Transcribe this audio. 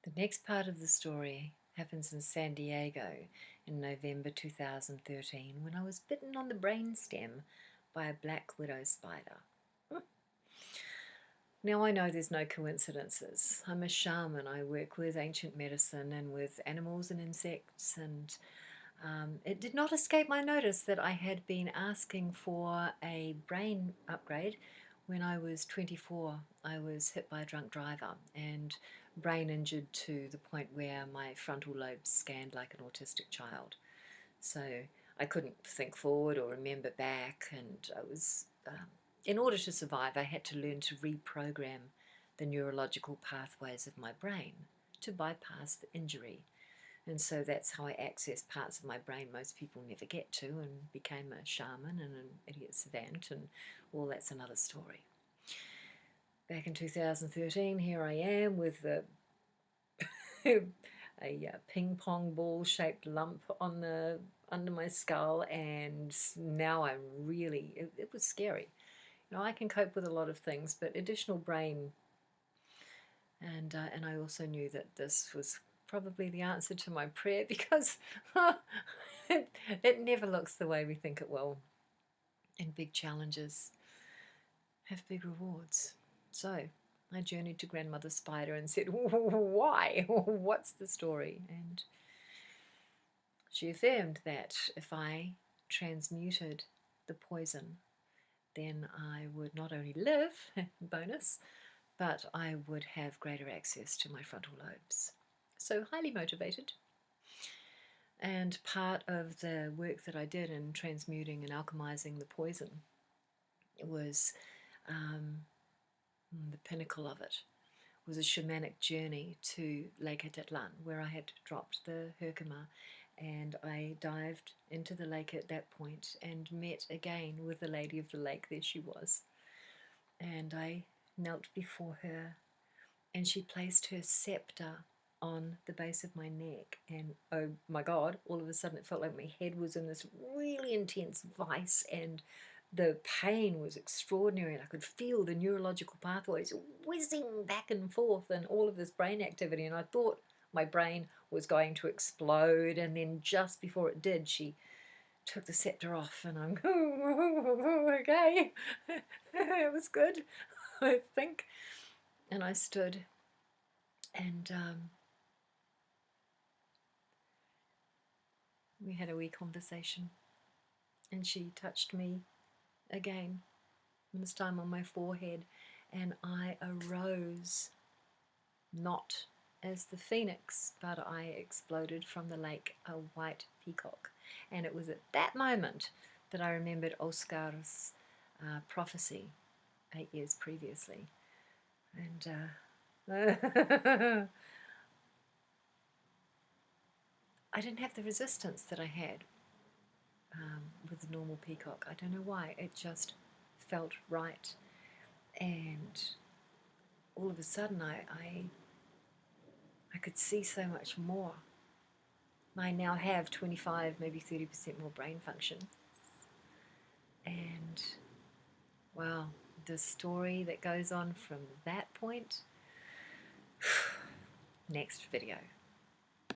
The next part of the story happens in San Diego in November 2013 when I was bitten on the brainstem by a black widow spider. Now I know there's no coincidences. I'm a shaman. I work with ancient medicine and with animals and insects, and it did not escape my notice that I had been asking for a brain upgrade when I was 24. I was hit by a drunk driver and brain injured to the point where my frontal lobes scanned like an autistic child. So I couldn't think forward or remember back, and I was, in order to survive, I had to learn to reprogram the neurological pathways of my brain to bypass the injury. And so that's how I accessed parts of my brain most people never get to, and became a shaman and an idiot savant, and well, that's another story. Back in 2013, here I am with a ping pong ball shaped lump on the under my skull, and now I'm really, it was scary. You know, I can cope with a lot of things, but additional brain, and I also knew that this was probably the answer to my prayer, because it never looks the way we think it will, and big challenges have big rewards. So I journeyed to Grandmother Spider and said, why? What's the story? And she affirmed that if I transmuted the poison, then I would not only live, bonus, but I would have greater access to my frontal lobes. So highly motivated. And part of the work that I did in transmuting and alchemizing the poison was the pinnacle of it was a shamanic journey to Lake Atitlan, where I had dropped the Herkimer, and I dived into the lake at that point and met again with the lady of the lake. There she was. And I knelt before her, and she placed her scepter on the base of my neck, and oh my God, all of a sudden it felt like my head was in this really intense vice, and the pain was extraordinary, and I could feel the neurological pathways whizzing back and forth and all of this brain activity, and I thought my brain was going to explode. And then just before it did, she took the scepter off, and I'm okay. It was good, I think. And I stood, and we had a wee conversation, and she touched me again, this time on my forehead, and I arose, not as the phoenix, but I exploded from the lake, a white peacock. And it was at that moment that I remembered Oscar's prophecy 8 years previously. And I didn't have the resistance that I had with the normal peacock. I don't know why, it just felt right. And all of a sudden I could see so much more. I now have 25, maybe 30% more brain function. And wow, the story that goes on from that point, next video.